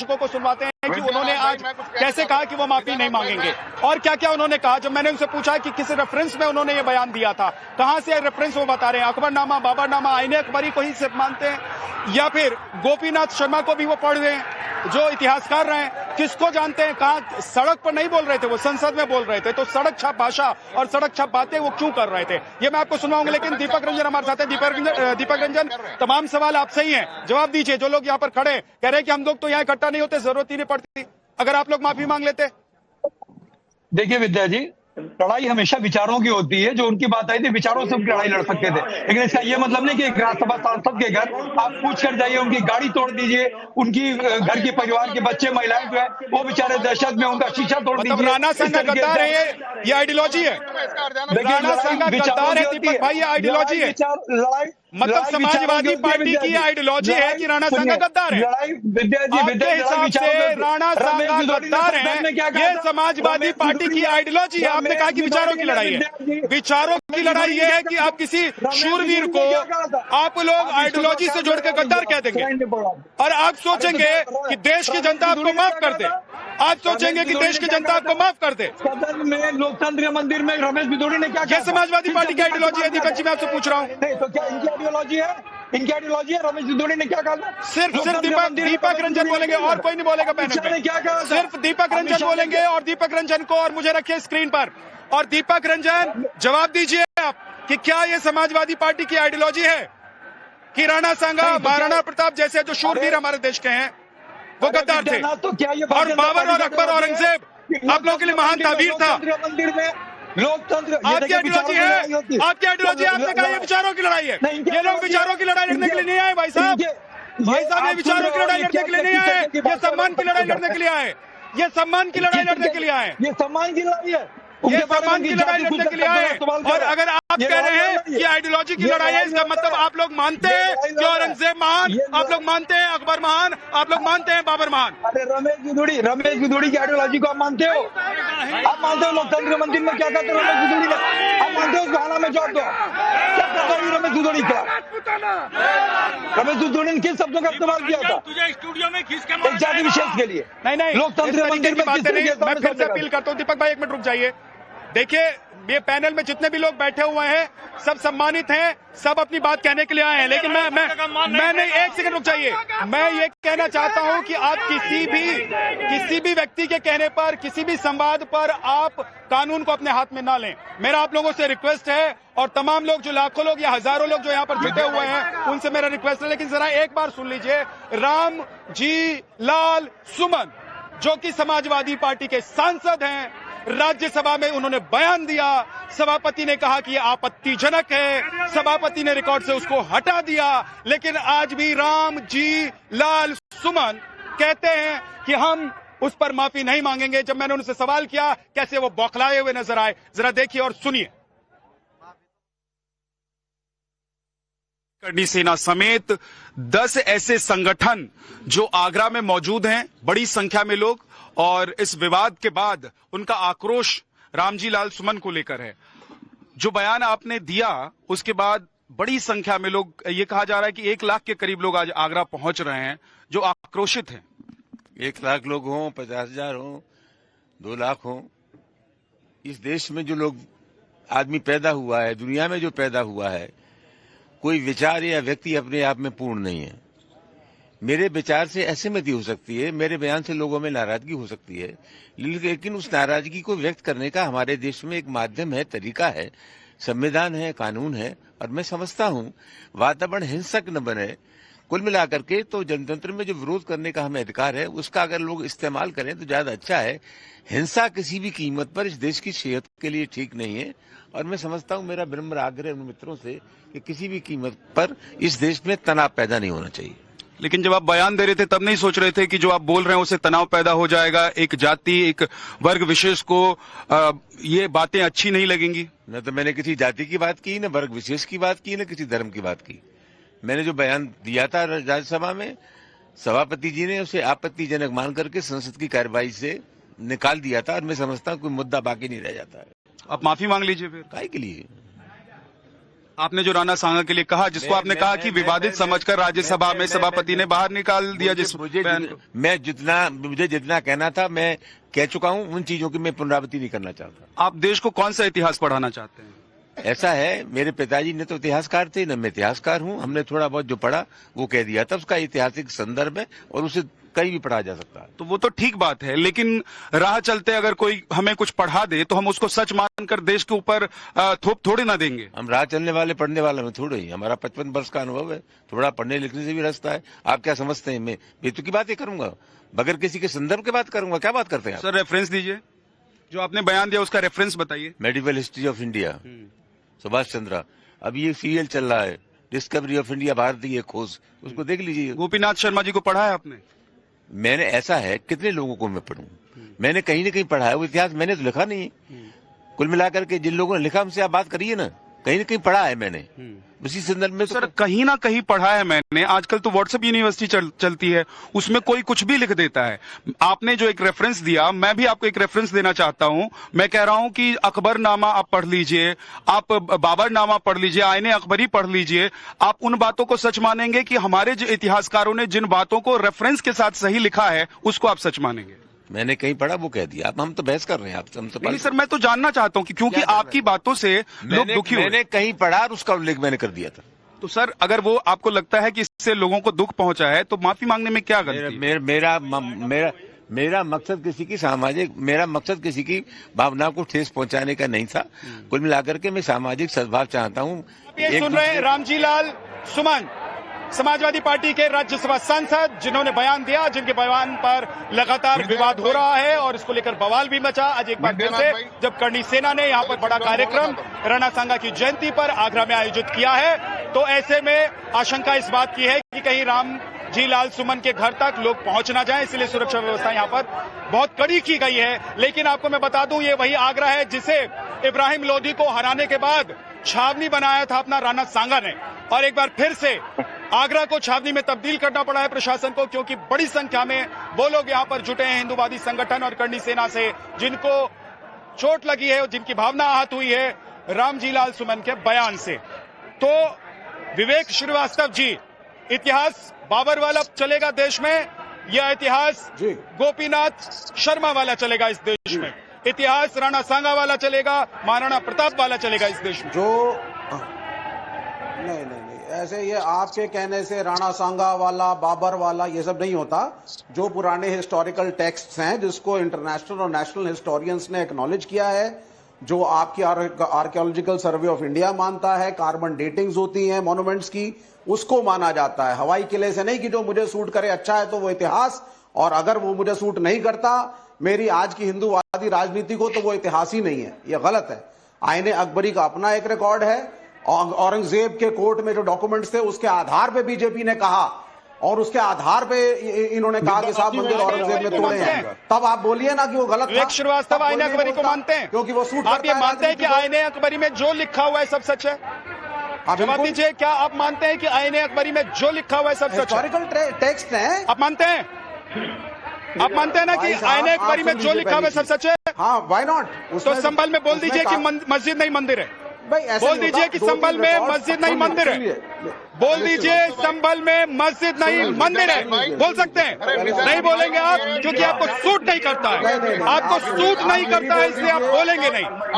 दर्शकों को सुनवाते हैं कि उन्होंने आज कैसे कहा कि वो माफी नहीं मांगेंगे और क्या क्या उन्होंने कहा। जब मैंने उनसे पूछा कि किस रेफरेंस में उन्होंने ये बयान दिया था, कहां से रेफरेंस वो बता रहे हैं, अकबरनामा, बाबरनामा, आईने अकबरी को ही सिर्फ मानते हैं या फिर गोपीनाथ शर्मा को भी वो पढ़ रहे हैं जो इतिहासकार रहे हैं, किसको जानते हैं। कहा सड़क पर नहीं बोल रहे थे, वो संसद में बोल रहे थे, तो सड़क छाप भाषा और सड़क छाप बातें वो क्यों कर रहे थे, ये मैं आपको सुनाऊंगा। लेकिन दीपक रंजन हमारे साथ हैं। दीपक रंजन, तमाम सवाल आपसे ही हैं, जवाब दीजिए। जो लोग यहाँ पर खड़े कह रहे हैं कि हम लोग तो यहाँ इकट्ठा नहीं होते, जरूरत ही नहीं पड़ती, अगर आप लोग माफी मांग लेते। देखिए विद्या जी, लड़ाई हमेशा विचारों की होती है। जो उनकी बात आई थी, विचारों से उनकी लड़ाई लड़ सकते थे, लेकिन इसका ये मतलब नहीं कि एक राज्यसभा सांसद के घर आप पूछ कर जाइए, उनकी गाड़ी तोड़ दीजिए, उनकी घर के परिवार के बच्चे महिलाएं जो है वो बेचारे दहशत में, उनका शीशा तोड़ दीजिए। राणा संघ गद्दार है, ये आइडियोलॉजी है। राणा संघ गद्दार है दीपक भाई, ये आइडियोलॉजी है। मतलब समाजवादी पार्टी की आइडियोलॉजी है कि राणा सांगा गद्दार है। आपके हिसाब से राणा सांगा गद्दार है, ये समाजवादी पार्टी की आइडियोलॉजी है। आपने कहा कि विचारों की लड़ाई है। विचारों की लड़ाई ये है कि आप किसी शूरवीर को आप लोग आइडियोलॉजी से जोड़ के गद्दार कह देंगे और आप सोचेंगे कि देश की जनता आपको माफ कर दे। आप सोचेंगे कि देश की जनता आपको माफ कर दे। सदन में लोकतंत्र के मंदिर में रमेश भिदोड़ी ने क्या ये समाजवादी पार्टी की आइडियोलॉजी है। दीपक जी, मैं आपसे पूछ रहा हूँ, तो क्या इनकी आइडियोलॉजी है? इनकी आइडियोलॉजी है। रमेश भिदोड़ी ने क्या कहा? सिर्फ दीपक रंजन बोलेंगे और कोई नहीं बोलेगा। मैंने क्या कहा? सिर्फ दीपक रंजन बोलेंगे और दीपक रंजन को और मुझे रखिए स्क्रीन पर। और दीपक रंजन, जवाब दीजिए आप कि क्या ये समाजवादी पार्टी की आइडियोलॉजी है कि राणा सांगा, महाराणा प्रताप जैसे जो शूरवीर हमारे देश के हैं वो गद्दार थे, तो क्या ये और बाबर और अकबर औरंगजेब आप लोगों के लिए महान ताबीर था। लोकतंत्र आपकी आइडियोलॉजी है, आपकी आइडियोलॉजी। आपने कहा ये विचारों की लड़ाई है। ये लोग विचारों की लड़ाई लड़ने के लिए नहीं आए भाई साहब। भाई साहब, ये विचारों की लड़ाई लड़ने के लिए नहीं आए, ये सम्मान की लड़ाई लड़ने के लिए आए। ये सम्मान की लड़ाई लड़ने के लिए आए। ये सम्मान की लड़ाई है, ये सम्मान की लड़ाई लड़ने के लिए आए। और अगर आप कह रहे हैं कि आइडियोलॉजी की लड़ाई है, इसका मतलब आप लोग मानते हैं कि औरंगजेब महान, आप लोग मानते हैं अकबर महान, आप लोग मानते हैं बाबर महान। अरे रमेश भिदोड़ी की आइडियोलॉजी को आप मानते हो? आप मानते हो लोकतंत्र मंदिर में क्या कहते हो रमेश भिदोड़ी ने? आप मानते हो उस बहाना में जोड़ दो? क्या करता है रमेश भिदोड़ी का? रमेश भिदोड़ी ने किन शब्दों का इस्तेमाल किया था स्टूडियो में एक जाति विशेष के लिए? नहीं, लोकतंत्र मंदिर में बातें नहीं। मैं फिर से अपील करता हूँ, दीपक भाई एक मिनट रुक जाइए। देखिए, ये पैनल में जितने भी लोग बैठे हुए हैं सब सम्मानित हैं, सब अपनी बात कहने के लिए आए हैं, लेकिन मैं नहीं, एक सेकंड रुक जाइए। मैं ये कहना चाहता हूं कि आप किसी भी व्यक्ति के कहने पर, किसी भी संवाद पर आप कानून को अपने हाथ में ना लें। मेरा आप लोगों से रिक्वेस्ट है, और तमाम लोग जो लाखों लोग या हजारों लोग जो यहाँ पर जुटे हुए हैं उनसे मेरा रिक्वेस्ट है। लेकिन जरा एक बार सुन लीजिए, राम जी लाल सुमन जो कि समाजवादी पार्टी के सांसद हैं, राज्यसभा में उन्होंने बयान दिया। सभापति ने कहा कि यह आपत्तिजनक है, सभापति ने रिकॉर्ड से उसको हटा दिया, लेकिन आज भी राम जी लाल सुमन कहते हैं कि हम उस पर माफी नहीं मांगेंगे। जब मैंने उनसे सवाल किया कैसे वो बौखलाए हुए नजर आए, जरा देखिए और सुनिए। करनी सेना समेत 10 ऐसे संगठन जो आगरा में मौजूद हैं, बड़ी संख्या में लोग, और इस विवाद के बाद उनका आक्रोश रामजी लाल सुमन को लेकर है। जो बयान आपने दिया उसके बाद बड़ी संख्या में लोग, ये कहा जा रहा है कि 1 लाख के करीब लोग आज आगरा पहुंच रहे हैं जो आक्रोशित हैं। 1 लाख लोग हों, 50,000 हों, 2 लाख हों, इस देश में जो लोग आदमी पैदा हुआ है, दुनिया में जो पैदा हुआ है, कोई विचार या व्यक्ति अपने आप में पूर्ण नहीं है। मेरे विचार से असहमति हो सकती है, मेरे बयान से लोगों में नाराजगी हो सकती है, लेकिन उस नाराजगी को व्यक्त करने का हमारे देश में एक माध्यम है, तरीका है, संविधान है, कानून है, और मैं समझता हूं वातावरण हिंसक न बने। कुल मिलाकर के तो जनतंत्र में जो विरोध करने का हमें अधिकार है, उसका अगर लोग इस्तेमाल करें तो ज्यादा अच्छा है। हिंसा किसी भी कीमत पर इस देश की सेहत के लिए ठीक नहीं है, और मैं समझता हूं, मेरा विनम्र आग्रह उन मित्रों से कि किसी भी कीमत पर इस देश में तनाव पैदा नहीं होना चाहिए। लेकिन जब आप बयान दे रहे थे तब नहीं सोच रहे थे कि जो आप बोल रहे हैं उससे तनाव पैदा हो जाएगा, एक जाति, एक वर्ग विशेष को ये बातें अच्छी नहीं लगेंगी? न तो मैंने किसी जाति की बात की, न वर्ग विशेष की बात की, न किसी धर्म की बात की। मैंने जो बयान दिया था राज्यसभा में, सभापति जी ने उसे आपत्तिजनक मान करके संसद की कार्यवाही से निकाल दिया था, और मैं समझता हूँ कोई मुद्दा बाकी नहीं रह जाता है। आप माफी मांग लीजिए फिर। काहे के लिए? आपने जो राणा सांगा के लिए कहा, जिसको आपने कहा कि विवादित समझकर राज्यसभा में सभापति ने बाहर निकाल दिया, जिस मुझे जितना कहना था मैं कह चुका हूं, उन चीजों की मैं पुनरावृत्ति नहीं करना चाहता। आप देश को कौन सा इतिहास पढ़ाना चाहते हैं? ऐसा है, मेरे पिताजी ने तो इतिहासकार थे, न मैं इतिहासकार हूं। हमने थोड़ा बहुत जो पढ़ा वो कह दिया था, उसका ऐतिहासिक संदर्भ है और उसे कहीं भी पढ़ा जा सकता है। तो वो तो ठीक बात है, लेकिन राह चलते अगर कोई हमें कुछ पढ़ा दे तो हम उसको सच मानकर देश के ऊपर थोप थोड़े ना देंगे। हम राह चलने वाले पढ़ने वाले में थोड़े ही, हमारा 55 वर्ष का अनुभव है, थोड़ा पढ़ने लिखने से भी रास्ता है। आप क्या समझते हैं मैं बेतु की बातें करूंगा, बगैर किसी के संदर्भ के बात करूंगा? क्या बात करते हैं आप? सर रेफरेंस दीजिए, जो आपने बयान दिया उसका रेफरेंस बताइए। Medieval history of India, Subhash Chandra. अब ये सीरियल चल रहा है, डिस्कवरी ऑफ इंडिया, भारतीय खोज, उसको देख लीजिए। गोपीनाथ शर्मा जी को पढ़ा है आपने? मैंने, ऐसा है कितने लोगों को मैं पढ़ूं, मैंने कहीं न कहीं पढ़ा है, वो इतिहास मैंने तो लिखा नहीं। कुल मिलाकर के जिन लोगों ने लिखा हमसे आप बात करिए ना, कहीं न कहीं पढ़ा है मैंने, उसी संदर्भ में। सर कहीं ना कहीं पढ़ा है मैंने। आजकल तो व्हाट्सएप यूनिवर्सिटी चलती है, उसमें कोई कुछ भी लिख देता है। आपने जो एक रेफरेंस दिया, मैं भी आपको एक रेफरेंस देना चाहता हूं। मैं कह रहा हूं कि अकबरनामा आप पढ़ लीजिए, आप बाबरनामा पढ़ लीजिए, आईने अकबरी पढ़ लीजिए। आप उन बातों को सच मानेंगे कि हमारे जो इतिहासकारों ने जिन बातों को रेफरेंस के साथ सही लिखा है उसको आप सच मानेंगे? मैंने कहीं पढ़ा वो कह दिया। अब हम तो बहस कर रहे हैं आप, हम तो नहीं सर, मैं तो जानना चाहता हूं कि क्योंकि आपकी बातों से लोग दुखी हुए। मैंने कहीं पढ़ा और उसका उल्लेख मैंने कर दिया था। तो सर अगर वो आपको लगता है कि इससे लोगों को दुख पहुंचा है तो माफी मांगने में क्या गलती है? मेरा मकसद किसी की सामाजिक, मेरा मकसद किसी की भावना को ठेस पहुंचाने का नहीं था। कुल मिलाकर के मैं सामाजिक सद्भाव चाहता हूं। ये सुन रहे हैं रामजी लाल सुमन, समाजवादी पार्टी के राज्यसभा सांसद, जिन्होंने बयान दिया, जिनके बयान पर लगातार विवाद हो रहा है और इसको लेकर बवाल भी मचा। आज एक बार फिर से जब करणी सेना ने यहां पर बड़ा कार्यक्रम राणा सांगा की जयंती पर आगरा में आयोजित किया है, तो ऐसे में आशंका इस बात की है कि कहीं रामजी लाल सुमन के घर तक लोग पहुंच ना जाएं, इसलिए सुरक्षा व्यवस्था यहां पर बहुत कड़ी की गई है। लेकिन आपको मैं बता दूं, ये वही आगरा है जिसे इब्राहिम लोधी को हराने के बाद छावनी बनाया था अपना राणा सांगा ने, और एक बार फिर से आगरा को छावनी में तब्दील करना पड़ा है प्रशासन को, क्योंकि बड़ी संख्या में वो लोग यहां पर जुटे हैं हिंदूवादी संगठन और करणी सेना से, जिनको चोट लगी है और जिनकी भावना आहत हुई है रामजी लाल सुमन के बयान से। तो विवेक श्रीवास्तव जी, इतिहास बाबर वाला चलेगा देश में या इतिहास गोपीनाथ शर्मा वाला चलेगा इस देश में? इतिहास राणा सांगा वाला चलेगा, महाराणा प्रताप वाला चलेगा इस देश में? नहीं, ऐसे ये आपके कहने से राणा सांगा वाला, बाबर वाला, ये सब नहीं होता। जो पुराने हिस्टोरिकल टेक्स्ट्स हैं, जिसको इंटरनेशनल और नेशनल हिस्टोरियंस ने एक्नॉलेज किया है, जो आपकी आर्कियोलॉजिकल सर्वे ऑफ इंडिया मानता है, कार्बन डेटिंग्स होती हैं मॉन्यूमेंट्स की, उसको माना जाता है। हवाई किले से नहीं कि जो मुझे सूट करे अच्छा है तो वो इतिहास, और अगर वो मुझे सूट नहीं करता मेरी आज की हिंदूवादी राजनीति को, तो वो इतिहास ही नहीं है। ये गलत है। आईने अकबरी का अपना एक रिकॉर्ड है, औरंगजेब के कोर्ट में जो डॉक्यूमेंट्स थे उसके आधार पे बीजेपी ने कहा, और उसके आधार पे इन्होंने कहा कि साहब मंदिर औरंगजेब ने तोड़े हैं। तब आप बोलिए ना कि वो गलत था। श्रीवास्तव आईने अकबरी को मानते हैं क्योंकि वो सूट आप ये मानते हैं कि आईने अकबरी में जो लिखा हुआ है सब सच है? जवाब दीजिए, क्या आप मानते हैं कि आईने अकबरी में जो लिखा हुआ है सब सच है? हिस्टोरिकल टेक्स्ट है। आप मानते हैं? आप मानते हैं ना कि आईने अकबरी में जो लिखा हुआ है सब सच है? हाँ, व्हाई नॉट? तो संभल में बोल दीजिए कि मस्जिद नहीं मंदिर है। बोल दीजिए कि संभल में मस्जिद नहीं मंदिर है। बोल दीजिए संभल में मस्जिद नहीं मंदिर है। बोल सकते हैं? नहीं बोलेंगे आप, क्योंकि आपको सूट नहीं करता है। आपको सूट नहीं करता है, इसलिए आप बोलेंगे नहीं।